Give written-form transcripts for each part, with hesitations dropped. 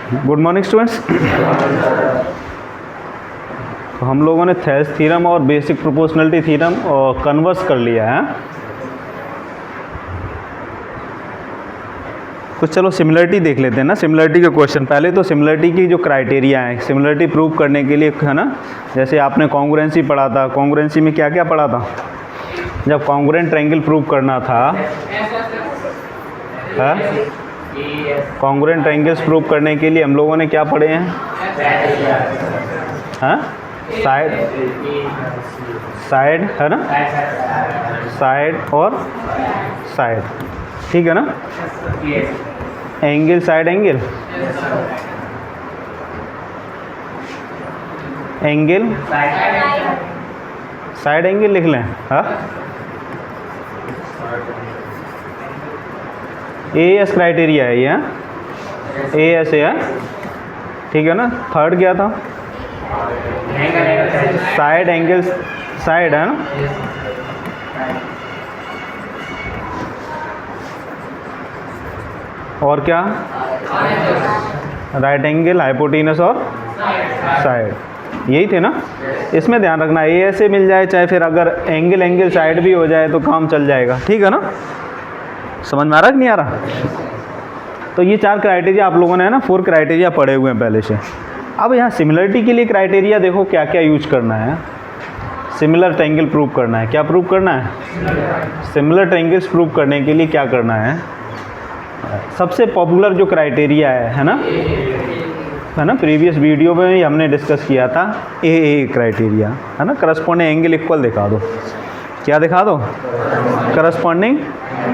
Good morning students. तो हम लोगों ने थेल्स थ्योरम और बेसिक प्रोपोर्शनलिटी थ्योरम और कन्वर्स कर लिया है। कुछ चलो सिमिलरिटी देख लेते हैं ना, सिमिलरिटी के क्वेश्चन। पहले तो सिमिलरिटी की जो क्राइटेरिया है, सिमिलरिटी प्रूव करने के लिए, है ना, जैसे आपने कॉन्ग्रुएंसी पढ़ा था। कॉन्ग्रुएंसी में क्या क्या पढ़ा था? जब कॉन्ग्रुएंट ट्रायंगल प्रूव करना था, कॉन्ग्रुएंट ट्रायंगल्स प्रूव करने के लिए हम लोगों ने क्या पढ़े हैं? हाँ, साइड है ना, साइड और साइड, ठीक है ना। Angle, side angle, angle side angle लिख लें। हाँ, AS क्राइटेरिया है ये, AS है, ठीक है ना। थर्ड क्या था? साइड एंगल, साइड है ना। और क्या? राइट एंगल, हाइपोटेनस और साइड, यही थे ना। इसमें ध्यान रखना, AS से मिल जाए, चाहे फिर अगर एंगल एंगल साइड भी हो जाए तो काम चल जाएगा, ठीक है ना। समझ में आ रहा कि नहीं आ रहा? तो ये 4 क्राइटेरिया आप लोगों ने, है ना, 4 क्राइटेरिया पढ़े हुए हैं पहले से। अब यहाँ सिमिलरिटी के लिए क्राइटेरिया देखो क्या क्या यूज करना है। सिमिलर ट्रायंगल प्रूव करना है। क्या प्रूव करना है? सिमिलर ट्रायंगल्स प्रूव करने के लिए क्या करना है? सबसे पॉपुलर जो क्राइटेरिया है ना, प्रीवियस वीडियो में ही हमने डिस्कस किया था, AA क्राइटेरिया, है ना। करस्पॉन्डिंग एंगल इक्वल दिखा दो। क्या दिखा दो? करस्पॉन्डिंग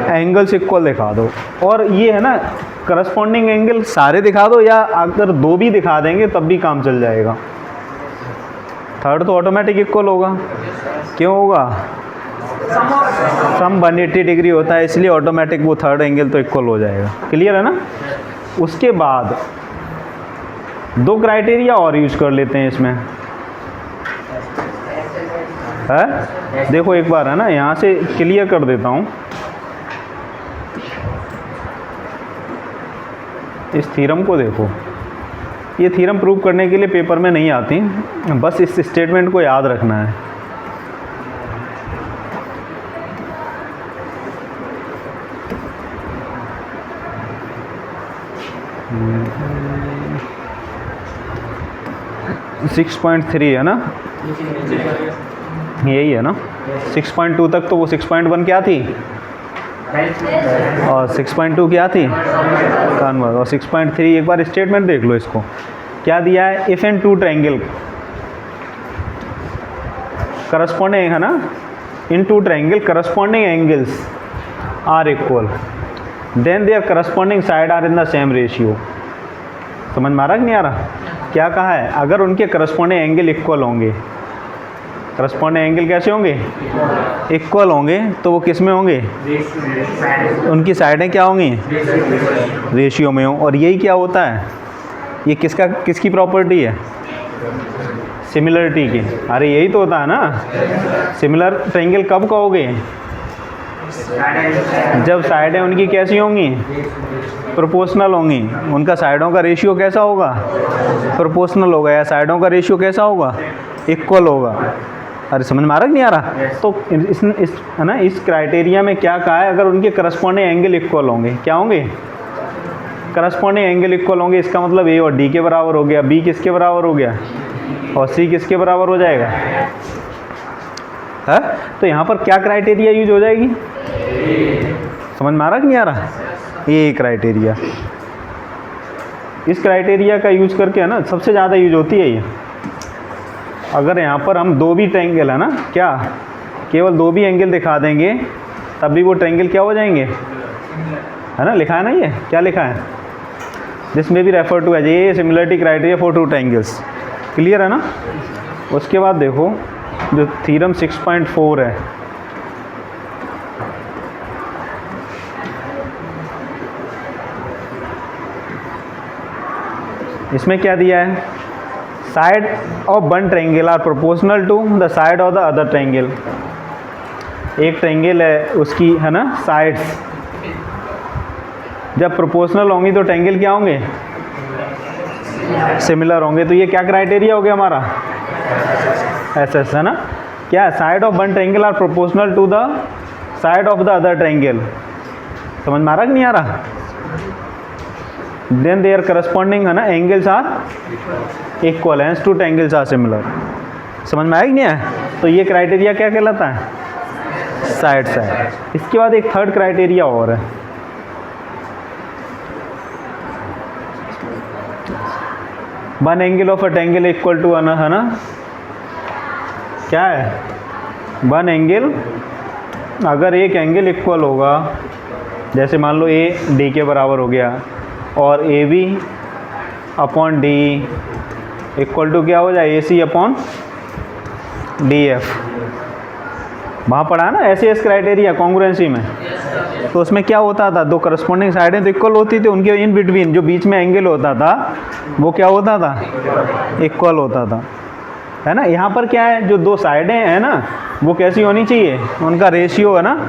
एंगल्स इक्वल दिखा दो। और ये है ना, करस्पॉन्डिंग एंगल सारे दिखा दो, या अगर 2 भी दिखा देंगे तब भी काम चल जाएगा। थर्ड तो ऑटोमेटिक इक्वल होगा। क्यों होगा? सम 180 डिग्री होता है, इसलिए ऑटोमेटिक वो थर्ड एंगल तो इक्वल हो जाएगा। क्लियर है ना। उसके बाद 2 क्राइटेरिया और यूज कर लेते हैं इसमें, है। देखो एक बार, है ना, यहाँ से क्लियर कर देता हूँ। इस थ्योरम को देखो, ये थ्योरम प्रूव करने के लिए पेपर में नहीं आती, बस इस स्टेटमेंट को याद रखना है। सिक्स 6.3 है ना, यही है ना। 6.2 तक तो वो 6.1 क्या थी, और 6.2 क्या थी, कन्वर्स। और 6.3, एक बार स्टेटमेंट देख लो इसको, क्या दिया है? इफ एन 2 ट्रायंगल करस्पॉन्डिंग, है ना, in 2 triangle corresponding angles are equal, then their corresponding side are in the same ratio. समझ में आ रहा कि नहीं आ रहा? क्या कहा है? अगर उनके करस्पॉन्डिंग एंगल इक्वल होंगे, करस्पॉन्डिंग एंगल कैसे होंगे? इक्वल होंगे, तो वो किस में होंगे? उनकी साइडें क्या होंगी? रेशियो में हो। और यही क्या होता है? ये किसकी प्रॉपर्टी है? सिमिलरिटी की। अरे यही तो होता है ना। सिमिलर ट्रायंगल कब कहोगे? जब साइडें उनकी कैसी होंगी? प्रोपोर्शनल होंगी। उनका साइडों का रेशियो कैसा होगा? प्रोपोर्शनल होगा। या साइडों का रेशियो कैसा होगा? इक्वल होगा। अरे समझ में आ रहा कि नहीं आ रहा? तो इस है ना, इस क्राइटेरिया में क्या कहा है? अगर उनके करस्पॉन्डिंग एंगल इक्वल होंगे, क्या होंगे? करस्पॉन्डिंग एंगल इक्वल होंगे, इसका मतलब A और D के बराबर हो गया, B किसके बराबर हो गया, और C किसके बराबर हो जाएगा, है। तो यहाँ पर क्या क्राइटेरिया यूज हो जाएगी? समझ में आ रहा कि नहीं आ रहा? ये क्राइटेरिया, इस क्राइटेरिया का यूज करके, है ना, सबसे ज़्यादा यूज होती है ये। अगर यहाँ पर हम 2 भी ट्रायंगल, है ना, क्या केवल 2 भी एंगल दिखा देंगे तब भी वो ट्रायंगल क्या हो जाएंगे, है ना। लिखा है ना, ये क्या लिखा है? दिस में भी refer to as a similarity criteria for 2 triangles. Clear है ना। उसके बाद देखो जो थ्योरम 6.4 है, इसमें क्या दिया है? Side of one triangle are proportional to the side of the other triangle. एक ट्रायंगल है, उसकी, है ना, साइड्स जब प्रोपोर्शनल होंगी तो ट्रायंगल क्या होंगे? सिमिलर होंगे। तो ये क्या क्राइटेरिया हो गया हमारा, एस है ना। क्या side of one triangle are proportional to the side of the other triangle. समझ में आ रहा कि नहीं आ रहा। देन देयर करस्पॉन्डिंग है ना angles are equal, hence two triangles are similar. समझ में आया कि नहीं आया। तो ये क्राइटेरिया क्या कहलाता है, साइड साइड। इसके बाद एक थर्ड क्राइटेरिया और है, one angle of a triangle equal to है ना, क्या है, वन एंगल, अगर एक एंगल इक्वल होगा, जैसे मान लो ए डी के बराबर हो गया और A B upon D equal to क्या हो जाए, A C upon D F. वहाँ पढ़ा है ना ऐसे एस क्राइटेरिया कॉन्ग्रुएंसी में। तो उसमें क्या होता था, दो करस्पॉन्डिंग साइडें तो इक्वल होती थी, उनके इन बिटवीन जो बीच में एंगल होता था वो क्या होता था, इक्वल होता था, है ना। यहाँ पर क्या है, जो दो साइडें हैं ना वो कैसी होनी चाहिए, उनका रेशियो है ना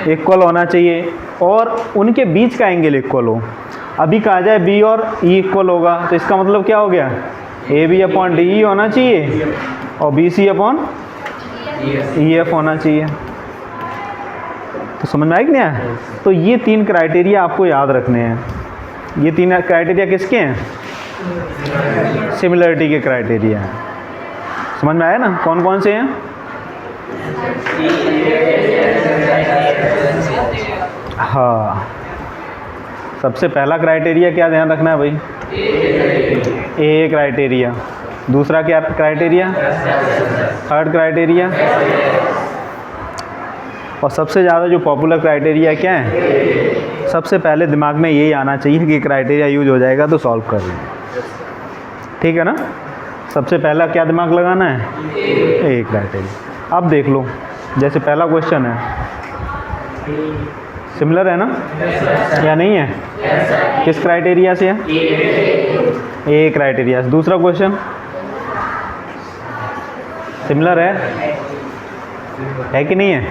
इक्वल होना चाहिए और उनके बीच का एंगल इक्वल हो। अभी कहा जाए बी और ई इक्वल होगा तो इसका मतलब क्या हो गया, A B upon D E होना चाहिए और B C upon E F होना चाहिए। तो समझ में आया कि नहीं आया। तो ये तीन क्राइटेरिया आपको याद रखने हैं। ये तीन क्राइटेरिया किसके हैं, सिमिलरिटी के क्राइटेरिया हैं। समझ में आया ना, कौन कौन से हैं। हाँ, सबसे पहला क्राइटेरिया क्या ध्यान रखना है भाई, ए क्राइटेरिया। दूसरा क्या क्राइटेरिया, थर्ड क्राइटेरिया। और सबसे ज़्यादा जो पॉपुलर क्राइटेरिया क्या है, सबसे पहले दिमाग में यही आना चाहिए कि क्राइटेरिया यूज हो जाएगा तो सॉल्व कर लेंगे, ठीक है ना। सबसे पहला क्या दिमाग लगाना है, ए क्राइटेरिया। अब देख लो, जैसे पहला क्वेश्चन है, सिमिलर है ना या नहीं है, किस क्राइटेरिया से है, ए क्राइटेरिया से। दूसरा क्वेश्चन सिमिलर है कि नहीं है,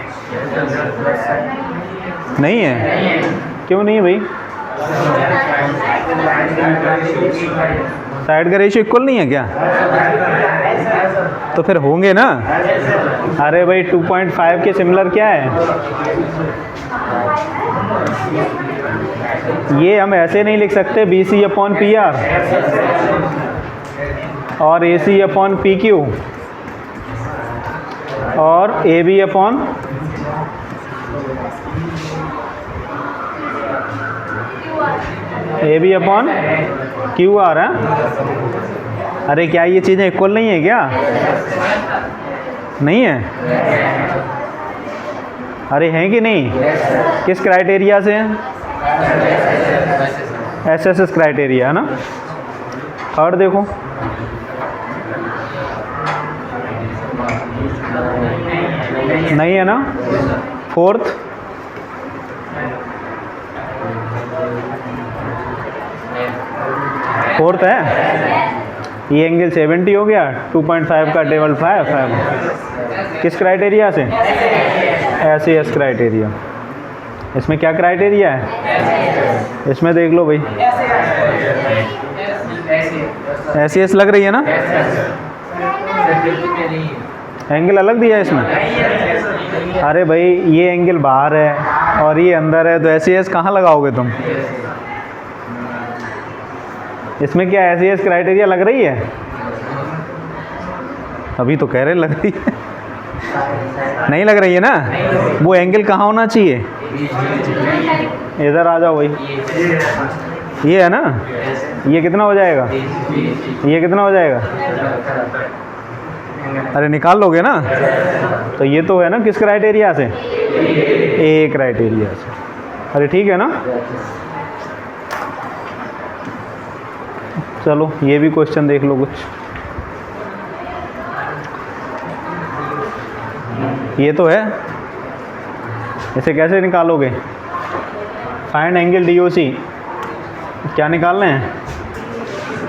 नहीं है, क्यों नहीं है भाई, साइड का रेशियो इक्वल नहीं है क्या, तो फिर होंगे ना। अरे भाई 2.5 के सिमिलर क्या है, ये हम ऐसे नहीं लिख सकते, B C upon P R और A C upon P Q और A B upon Q R है। अरे क्या ये चीज़ें इक्वल नहीं है क्या, नहीं है, अरे हैं कि नहीं, किस क्राइटेरिया से हैं, एस एस एस क्राइटेरिया है ना। थर्ड देखो, नहीं है ना। फोर्थ, फोर्थ है, ये एंगल 70 हो गया, 2.5 का टेबल 5 किस क्राइटेरिया से, एस एस क्राइटेरिया। इसमें क्या क्राइटेरिया है, इसमें देख लो भाई, एस एस लग रही है ना, एंगल अलग दिया है इसमें। अरे भाई ये एंगल बाहर है और ये अंदर है, तो एस एस कहाँ लगाओगे तुम, इसमें क्या एस एस क्राइटेरिया लग रही है, अभी तो कह रहे लग रही है, नहीं लग रही है ना। वो एंगल कहाँ होना चाहिए, इधर आ जाओ भाई, ये है ना, ये कितना हो जाएगा, ये कितना हो जाएगा, अरे निकाल लोगे ना। तो ये तो है ना किस क्राइटेरिया से, ए क्राइटेरिया से। अरे ठीक है ना। चलो ये भी क्वेश्चन देख लो कुछ, ये तो है, इसे कैसे निकालोगे, फाइंड एंगल डी ओ सी। क्या निकालना है,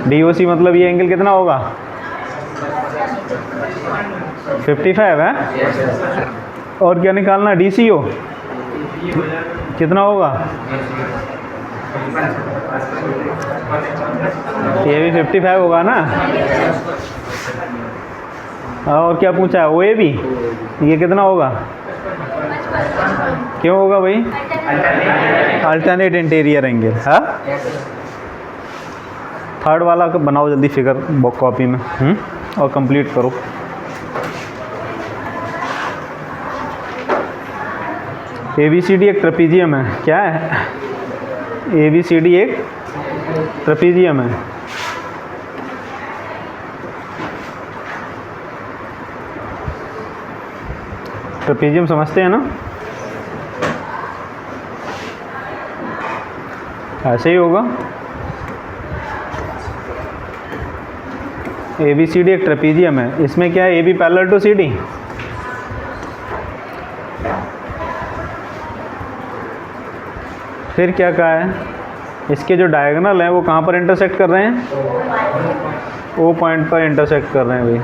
डी ओ सी मतलब ये एंगल कितना होगा, 55 है। और क्या निकालना, डी सी ओ कितना होगा, ये भी 55 होगा ना। और क्या पूछा है, ओ ए बी, ये कितना होगा? क्यों होगा भाई? Alternate interior angle. हाँ, थर्ड वाला का बनाओ जल्दी फिगर कॉपी में और कंप्लीट करो। ABCD एक ट्रेपीजियम है। क्या है? ABCD एक ट्रेपीजियम है। ट्रेपीजियम समझते हैं ना? ऐसे ही होगा। ABCD एक ट्रेपीजियम है। इसमें क्या है? AB parallel to CD। फिर क्या कहा है? इसके जो डायगोनल हैं वो कहाँ पर इंटरसेक्ट कर रहे हैं? O पॉइंट पर इंटरसेक्ट कर रहे हैं भाई।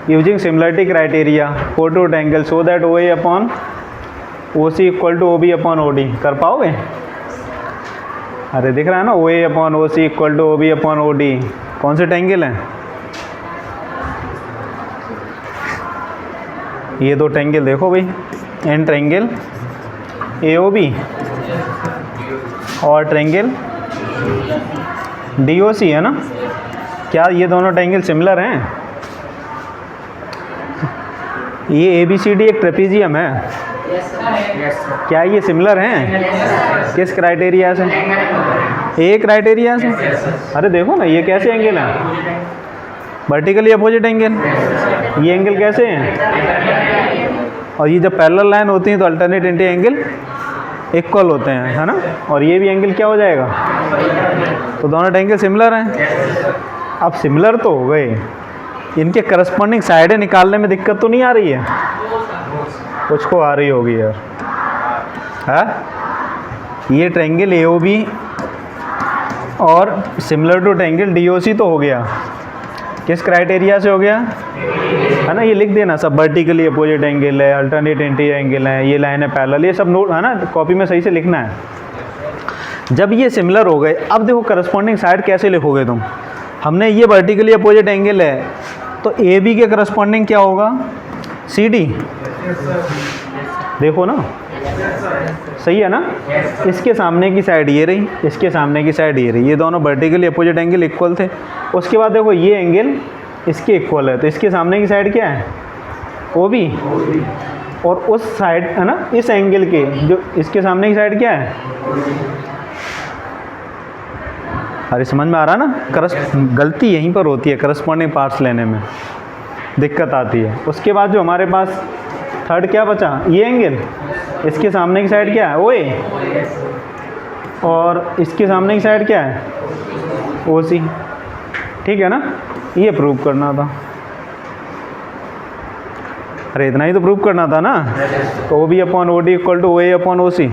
यूजिंग सिमिलरिटी क्राइटेरिया कोटूट angle so that OA upon OC equal to OB upon OD। कर पाओगे? अरे दिख रहा है ना, OA upon OC equal to OB upon OD। कौन से ट्रायंगल हैं? ये दो ट्रायंगल देखो भाई, एन ट्रायंगल AOB और ट्रायंगल DOC है ना। क्या ये दोनों ट्रायंगल सिमिलर हैं? ये ABCD एक ट्रेपीजियम है। क्या ये सिमिलर हैं? किस क्राइटेरिया से? ए क्राइटेरिया से। अरे देखो ना, ये कैसे एंगल है? Vertically opposite angle. ये एंगल कैसे हैं? और ये जब पैरेलल लाइन होती है तो अल्टरनेट इंटी एंगल इक्वल होते हैं, है ना। और ये भी एंगल क्या हो जाएगा? तो दोनों एंगल सिमिलर हैं। अब सिमिलर तो हो गए, इनके करस्पॉन्डिंग साइडें निकालने में दिक्कत तो नहीं आ रही है? कुछ को आ रही होगी यार। है ये ट्रायंगल AOB और सिमिलर टू ट्रायंगल DOC तो हो गया। किस क्राइटेरिया से हो गया? है ना, ये लिख देना सब। वर्टिकली अपोजिट एंगल है, अल्टरनेट इंटीरियर एंगल है, ये लाइन है पैरेलल, ये सब नोट है ना, कॉपी में सही से लिखना है। जब ये सिमिलर हो गए, अब देखो करस्पॉन्डिंग साइड कैसे लिखोगे तुम। हमने ये वर्टिकली अपोजिट एंगल है तो AB के करस्पॉन्डिंग क्या होगा? CD। देखो ना, सही है ना। इसके सामने की साइड ये रही, इसके सामने की साइड ये रही, ये दोनों वर्टिकली अपोजिट एंगल इक्वल थे। उसके बाद देखो ये एंगल इसके इक्वल है, तो इसके सामने की साइड क्या है? OB। और उस साइड है ना, इस एंगल के जो इसके सामने की साइड क्या है? अरे समझ में आ रहा ना। गलती यहीं पर होती है, करस्पॉन्डिंग पार्ट्स लेने में दिक्कत आती है। उसके बाद जो हमारे पास थर्ड क्या बचा? ये एंगल, इसके सामने की साइड क्या है? OA। और इसके सामने की साइड क्या है? OC। ठीक है ना, ये प्रूव करना था। अरे इतना ही तो प्रूव करना था ना। तो OB upon OD equal to OA upon OC।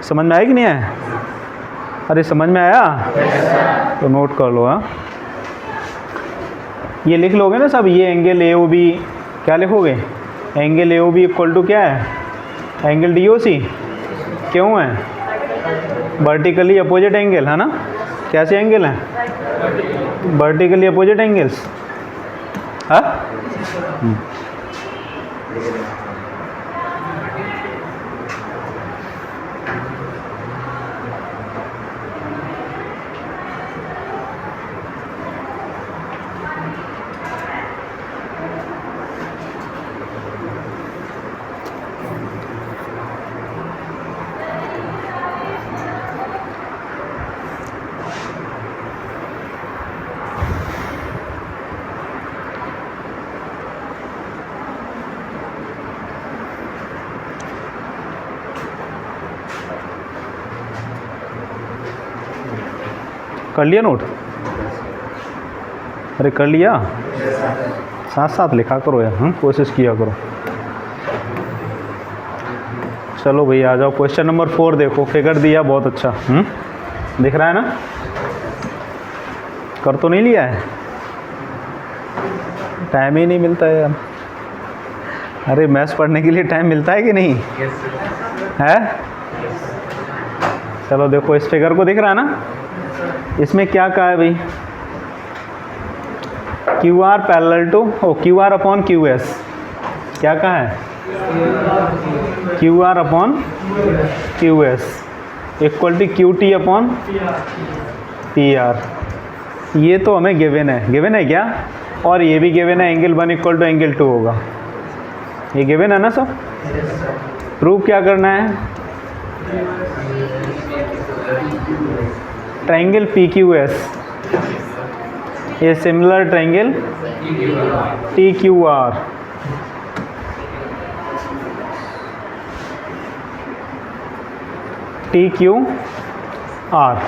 समझ में आया कि नहीं आया? अरे समझ में आया तो नोट कर लो। हाँ, ये लिख लोगे ना सब। ये एंगल AOB क्या लिखोगे? एंगल AOB इक्वल टू क्या है? Angle DOC। क्यों है? वर्टिकली अपोजिट एंगल है ना। कैसे एंगल हैं? Vertically opposite angles. हाँ, कर लिया नोट? अरे कर लिया, साथ साथ लिखा करो यार। कोशिश किया करो। चलो भैया आ जाओ। क्वेश्चन नंबर 4 देखो, फिगर दिया बहुत अच्छा। दिख रहा है ना? कर तो नहीं लिया है? टाइम ही नहीं मिलता है यार। अरे मैथ्स पढ़ने के लिए टाइम मिलता है कि नहीं है? चलो देखो इस फिगर को दिख रहा है ना, इसमें क्या कहा है भाई, Q R parallel to Q R upon Q S, क्या कहा है, Q R upon Q S equal to Q T upon P R. ये तो हमें गिवन है क्या, और ये भी गिवन है एंगल 1 इक्वल टू एंगल 2 होगा, ये गिवन है ना सब। प्रूव क्या करना है, triangle P Q S a similar triangle T Q are. T Q are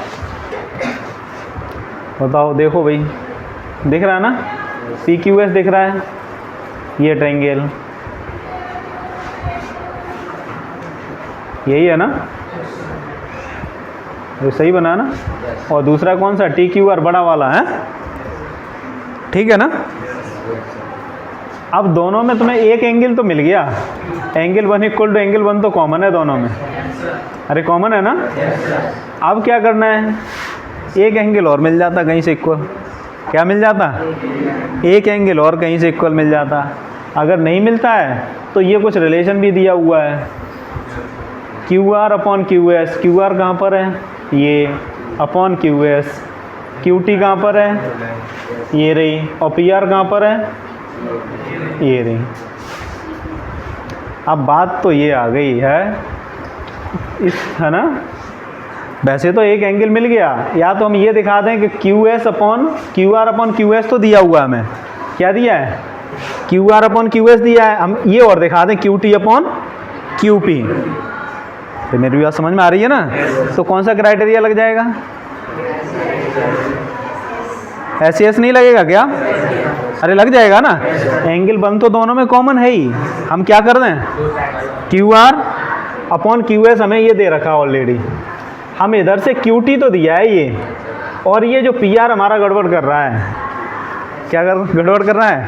बताओ, देखो भाई दिख रहा है ना, पी क्यू एस दिख रहा है, ये ट्रायंगल यही है ना, ये सही बना ना। और दूसरा कौन सा, टी क्यू आर बड़ा वाला है, ठीक है ना। अब दोनों में तुम्हें एक एंगल तो मिल गया, एंगल 1 इक्वल टू एंगल 1 तो कॉमन है दोनों में, अरे कॉमन है ना। अब क्या करना है, एक एंगल और मिल जाता कहीं से इक्वल, क्या मिल जाता, एक एंगल और कहीं से इक्वल मिल जाता। अगर नहीं मिलता है तो ये कुछ रिलेशन भी दिया हुआ है, Q R upon Q S, Q R कहाँ पर है, ये upon Q S, Q T कहाँ पर है, ये रही, और पी आर कहाँ पर है, ये रही। अब बात तो ये आ गई है इस, है ना, वैसे तो एक एंगल मिल गया, या तो हम ये दिखा दें कि Q S upon Q R upon Q S तो दिया हुआ है हमें, क्या दिया है, Q R upon Q S दिया है, हम ये और दिखा दें Q T upon Q P. तो मेरी बात समझ में आ रही है ना। तो कौन सा क्राइटेरिया लग जाएगा, एस सी एस नहीं लगेगा क्या, अरे लग जाएगा ना, एंगल 1 तो दोनों में कॉमन है ही। हम क्या कर रहे हैं, Q R upon Q S हमें ये दे रखा ऑलरेडी, हम इधर से क्यू टी तो दिया है ये, और ये जो पी आर हमारा गड़बड़ कर रहा है, क्या गड़बड़ कर रहा है,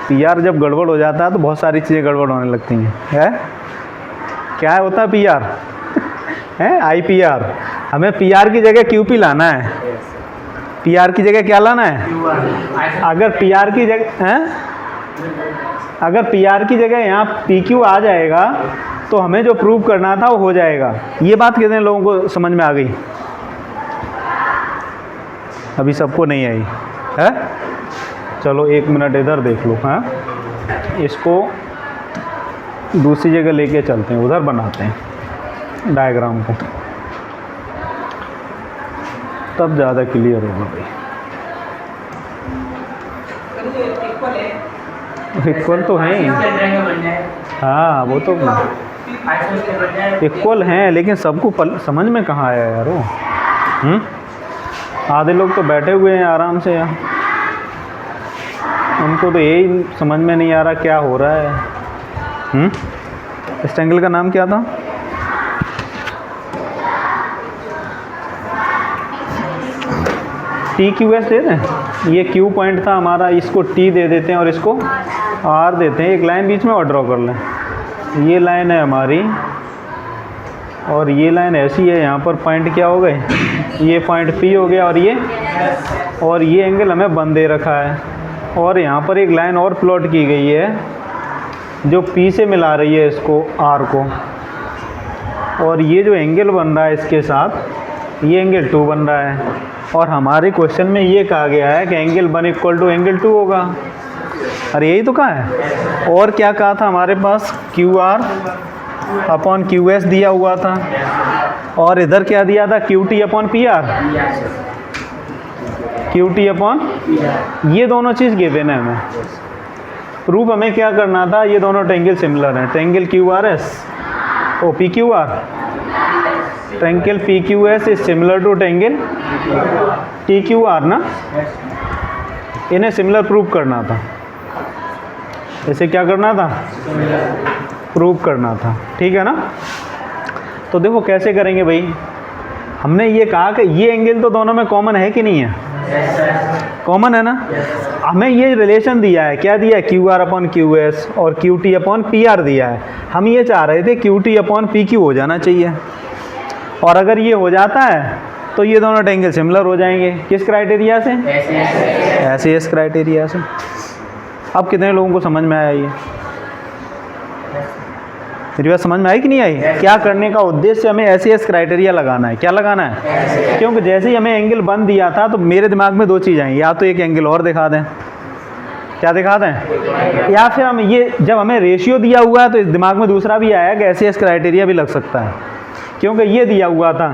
पी आर जब गड़बड़ हो जाता है तो बहुत सारी चीज़ें गड़बड़ होने लगती हैं, है क्या होता है पी आर है, आई पी आर। हमें पी आर की जगह क्यू पी लाना है, पी आर की जगह क्या लाना है, अगर पी आर की जगह है, अगर पी आर की जगह यहाँ पी क्यू आ जाएगा तो हमें जो प्रूव करना था वो हो जाएगा। ये बात कितने लोगों को समझ में आ गई, अभी सबको नहीं आई है। चलो 1 मिनट इधर देख लो, हाँ इसको दूसरी जगह लेके चलते हैं, उधर बनाते हैं डायग्राम को, तब ज़्यादा क्लियर होगा भाई। इक्वल तो हैं, हाँ वो तो इक्वल हैं, लेकिन सबको समझ में कहाँ आया यार वो, आधे लोग तो बैठे हुए हैं आराम से यार, उनको तो यही समझ में नहीं आ रहा क्या हो रहा है। इस ट्रायंगल का नाम क्या था, टी क्यू एस दे दें, ये क्यू पॉइंट था हमारा, इसको टी दे देते हैं और इसको आर देते हैं, एक लाइन बीच में और ड्रॉ कर लें, ये लाइन है हमारी और ये लाइन ऐसी है, यहाँ पर पॉइंट क्या हो गए, ये पॉइंट पी हो गया, और ये एंगल हमें 1 दे रखा है, और यहाँ पर एक लाइन और प्लॉट की गई है जो पी से मिला रही है इसको आर को, और ये जो एंगल बन रहा है इसके साथ ये एंगल 2 बन रहा है, और हमारे क्वेश्चन में ये कहा गया है कि एंगल 1 इक्वल टू एंगल 2 होगा। अरे यही तो कहा है, और क्या कहा था हमारे पास, Q R upon Q S दिया हुआ था, और इधर क्या दिया था, Q T upon P R, Q T upon, ये दोनों चीज़ गिवन है हमें। प्रूफ हमें क्या करना था, ये दोनों ट्रायंगल सिमिलर हैं, triangle Q R S O P Q R, triangle P Q S is similar to triangle T Q R ना, इन्हें सिमिलर प्रूव करना था, इसे क्या करना था, प्रूव करना था, ठीक है ना। तो देखो कैसे करेंगे भाई, हमने ये कहा कि ये एंगल तो दोनों में कॉमन है कि नहीं है, कॉमन है ना। हमें ये रिलेशन दिया है, क्या दिया है, Q R upon Q S और Q T upon P R दिया है। हम ये चाह रहे थे Q T upon P Q हो जाना चाहिए, और अगर ये हो जाता है तो ये दोनों ट्रायंगल सिमिलर हो जाएंगे। किस क्राइटेरिया से? ऐसे एस क्राइटेरिया से। अब कितने लोगों को समझ में आया ये? मेरी बात समझ में आई कि नहीं आई? क्या करने का उद्देश्य हमें ऐसे एस क्राइटेरिया लगाना है। क्या लगाना है? क्योंकि जैसे ही हमें एंगल बन दिया था तो मेरे दिमाग में दो चीज़ आई, या तो एक एंगल और दिखा दें, क्या दिखा दें, या फिर हम ये जब हमें रेशियो दिया हुआ है तो इस दिमाग में दूसरा भी आया कि ऐसे एस क्राइटेरिया भी लग सकता है, क्योंकि ये दिया हुआ था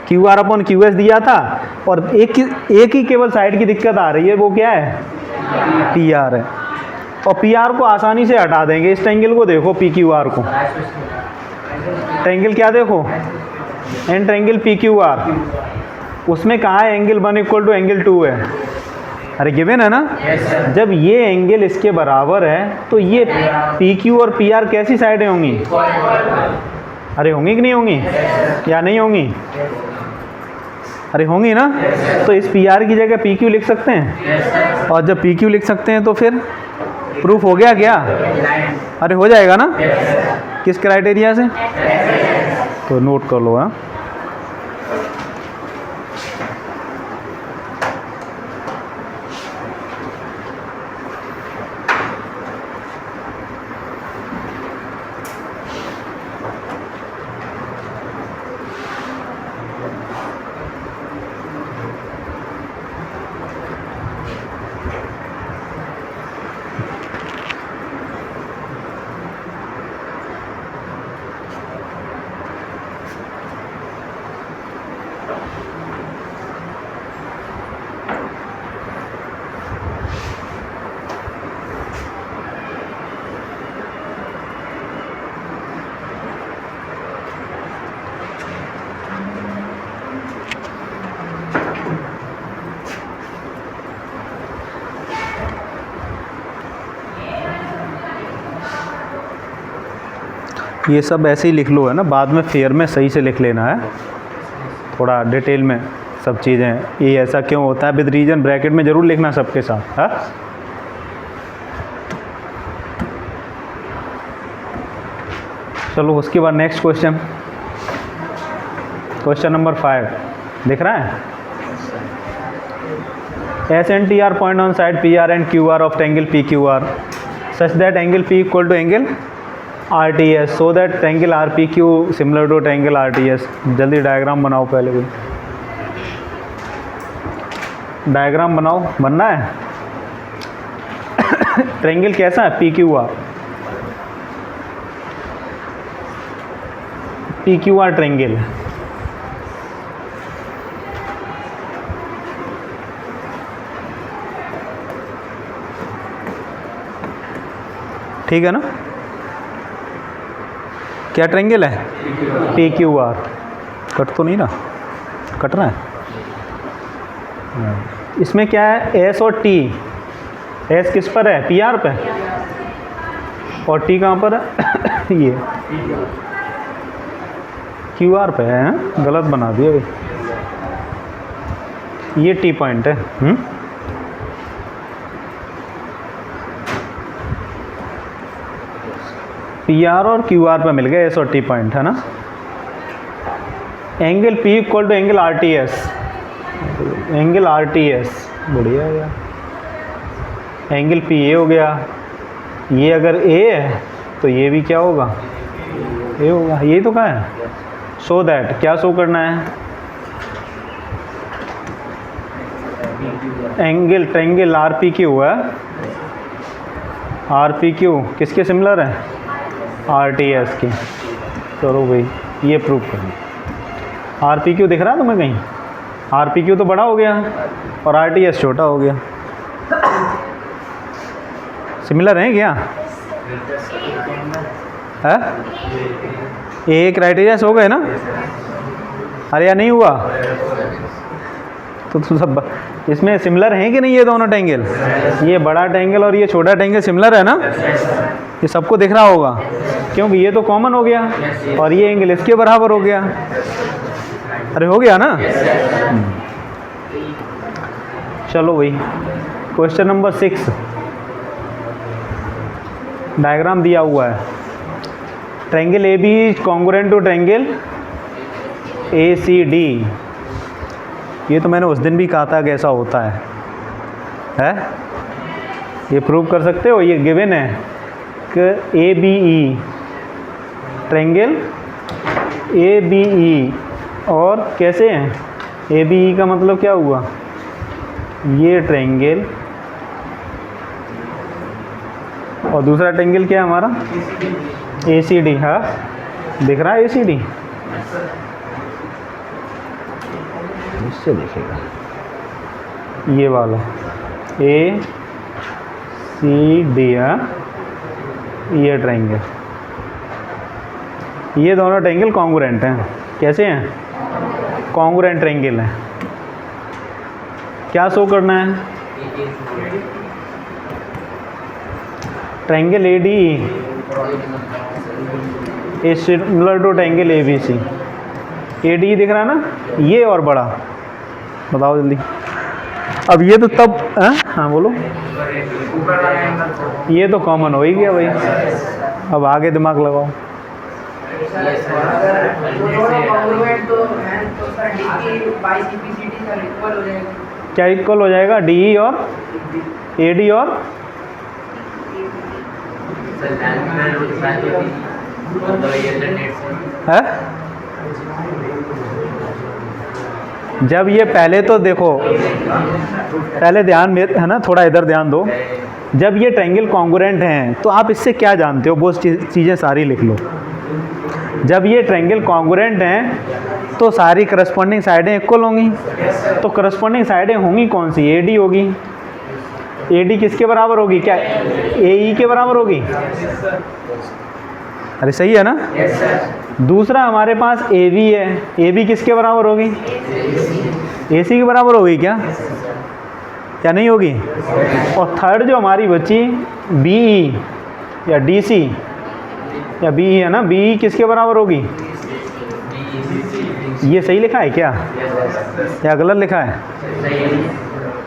Q R upon Q S दिया था, और एक ही केवल साइड की दिक्कत आ रही है, वो क्या है, पी आर है। और पी आर को आसानी से हटा देंगे। इस ट्रायंगल को देखो, पी क्यू आर को, ट्रायंगल क्या देखो, an triangle P Q R, उसमें कहाँ है एंगल 1 इक्वल टू एंगल 2 है, अरे गिवन है ना। जब ये एंगल इसके बराबर है तो ये पी क्यू और पी आर कैसी साइडें होंगी, अरे होंगी कि नहीं होंगी, या नहीं होंगी, अरे होंगी ना। तो इस पी आर की जगह पी क्यू लिख सकते हैं, और जब पी क्यू लिख सकते हैं तो फिर प्रूफ हो गया क्या, अरे हो जाएगा ना। किस क्राइटेरिया से? तो नोट कर लो। हाँ, ये सब ऐसे ही लिख लो, है ना, बाद में फेयर में सही से लिख लेना है, थोड़ा डिटेल में सब चीज़ें, ये ऐसा क्यों होता है, विद रीजन ब्रैकेट में ज़रूर लिखना सबके साथ। हाँ, चलो उसके बाद नेक्स्ट क्वेश्चन, क्वेश्चन नंबर 5 दिख रहा है। S and T are point on side P R and Q R of triangle P Q R such that angle P equal to angle R T S, so that triangle R P Q similar to triangle R T S. जल्दी diagram बनाओ, पहले कोई diagram बनाओ, बनना है। Triangle कैसा है, P Q are, P Q R triangle है। ठीक है ना, क्या ट्रायंगल है, पी क्यू आर। कट तो नहीं ना, कट रहा है। इसमें क्या है, एस और टी, एस किस पर है, पी आर पे, और टी कहाँ पर है, ये क्यू आर पे है। गलत बना दिया भाई, ये टी पॉइंट है। पी आर और क्यू आर पे मिल गए एस और टी पॉइंट, है ना। Angle P equal to angle R T S, angle R T S बढ़िया है यार। एंगल पी ए हो गया, ये अगर ए है तो ये भी क्या होगा, ए होगा। ये तो क्या है, सो दैट, क्या शो करना है, angle triangle R P Q है, आर पी क्यू किसके सिमिलर है, आर टी एस की। चलो भाई ये प्रूव करें। आर पी क्यू दिख रहा है तुम्हें कहीं, आर पी क्यू तो बड़ा हो गया और आर टी एस छोटा हो गया, सिमिलर हैं क्या, है, ये क्राइटेरिया हो गए ना। अरे या नहीं हुआ, तो सब इसमें सिमिलर हैं कि नहीं, ये दोनों ट्रायंगल, ये बड़ा ट्रायंगल और ये छोटा ट्रायंगल सिमिलर है ना, ये सबको दिख रहा होगा, क्योंकि ये तो कॉमन हो गया और ये एंगल इसके बराबर हो गया। अरे हो गया ना। चलो भाई क्वेश्चन नंबर 6 डायग्राम दिया हुआ है। Triangle A B is congruent to triangle A C D. ये तो मैंने उस दिन भी कहा था कि ऐसा होता है? ये प्रूव कर सकते हो? ये गिवन है कि A B E, triangle A B E, और कैसे हैं? ए बी ई का मतलब क्या हुआ? ये ट्रायंगल और दूसरा ट्रायंगल क्या है हमारा? ए सी डी। हाँ, दिख रहा है ए सी डी? इससे दिखेगा ये वाला ए सी डी। ये ट्रायंगल, ये दोनों ट्रायंगल कॉन्ग्रुएंट हैं। कैसे हैं? कॉन्ग्रुएंट ट्रायंगल है। क्या शो करना है? Triangle A D is similar to triangle A B C. A D दिख रहा है ना, ये और बड़ा। बताओ जल्दी। अब ये तो तब हाँ बोलो। ये तो कॉमन हो ही गया भाई। अब आगे दिमाग लगाओ। क्या इक्वल हो जाएगा? डी ई और ए डी और है? जब ये पहले तो देखो, पहले ध्यान में है ना, थोड़ा इधर ध्यान दो। जब ये ट्रायंगल कॉन्ग्रुएंट हैं तो आप इससे क्या जानते हो? वो चीज़ें सारी लिख लो। जब ये ट्रायंगल कॉन्ग्रुएंट हैं तो सारी करस्पॉन्डिंग साइडें इक्वल होंगी। तो करस्पॉन्डिंग साइडें होंगी कौन सी? ए डी होगी। ए डी किसके बराबर होगी? क्या ए ई के बराबर होगी? अरे सही है ना? दूसरा हमारे पास ए बी है। ए बी किसके बराबर होगी? ए सी के बराबर होगी क्या? क्या नहीं होगी? और थर्ड जो हमारी बची बी ई या डी सी या बी ई है ना, बी ई किसके बराबर होगी? ये सही लिखा है क्या या गलत लिखा है?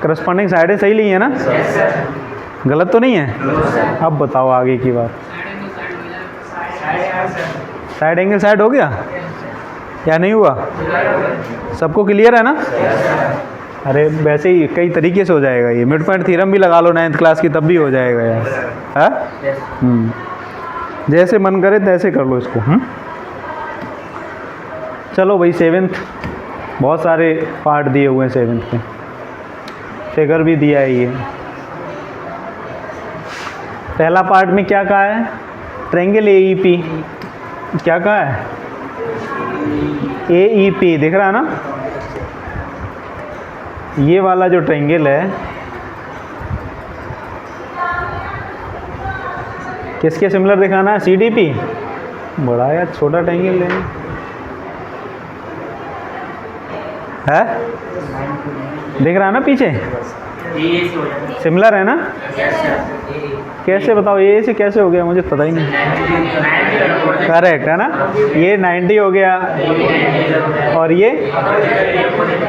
करस्पॉन्डिंग साइडें सही ली है ना? गलत तो नहीं है? अब बताओ आगे की बात। साइड एंगल साइड हो गया या नहीं हुआ? सबको क्लियर है ना? अरे वैसे ही कई तरीके से हो जाएगा। ये मिड पॉइंट थ्योरम भी लगा लो 9th क्लास की, तब भी हो जाएगा यार। हाँ, जैसे मन करे तैसे कर लो इसको। चलो भाई 7th, बहुत सारे पार्ट दिए हुए हैं 7th के। फिगर भी दिया है ये। पहला पार्ट में क्या कहा है? ट्रायंगल ए ई पी। क्या कहा है? ए ई पी दिख रहा है ना? ये वाला जो ट्रायंगल है किसके सिमिलर दिखाना है? C D P. बड़ा या छोटा ट्रायंगल लेना है? दिख रहा है ना पीछे? सिमिलर है ना? कैसे बताओ? ये से कैसे हो गया? मुझे पता ही नहीं। करेक्ट है ना? ये 90 हो गया और ये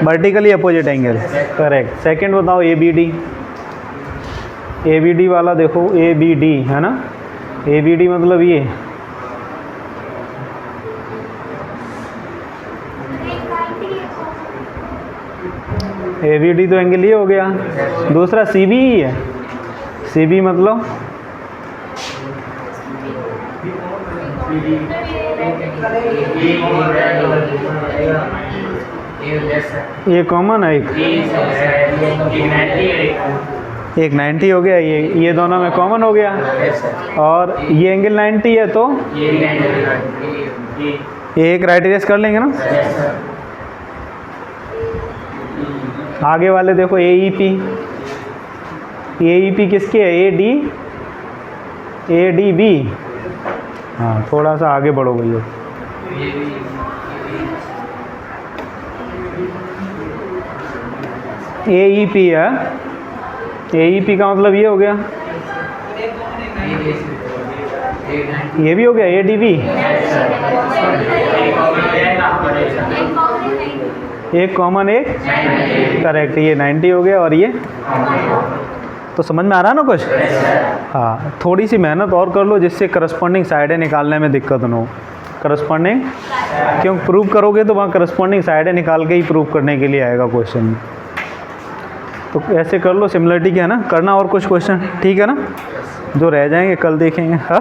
vertically opposite angle. Correct. Second बताओ A B D. A B D वाला देखो, ए बी डी है ना? ए बी डी मतलब ये। ए बी डी तो एंगल ये हो गया। दूसरा सी बी ही है। सी बी मतलब ये कॉमन है। एक 90 हो गया। ये दोनों में कॉमन हो गया। और ये एंगल 90 है तो ये एक राइट इरेज कर लेंगे ना? आगे वाले देखो ए ई पी। ए ई पी किसके है? A D B. हाँ, थोड़ा सा आगे बढ़ो भैया। ए ई पी है। ए ई पी का मतलब ये हो गया, ये भी हो गया ए डी बी। एक कॉमन एक करेक्ट, ये 90 हो गया और ये तो समझ में आ रहा है ना कुछ? हाँ, थोड़ी सी मेहनत और कर लो जिससे करस्पॉन्डिंग साइडें निकालने में दिक्कत ना हो। करस्पॉन्डिंग क्यों प्रूव करोगे तो वहाँ करस्पॉन्डिंग साइडें निकाल के ही प्रूव करने के लिए आएगा क्वेश्चन। तो ऐसे कर लो सिमिलरिटी के, है ना, करना और कुछ क्वेश्चन, ठीक है ना, जो रह जाएंगे कल देखेंगे। हाँ।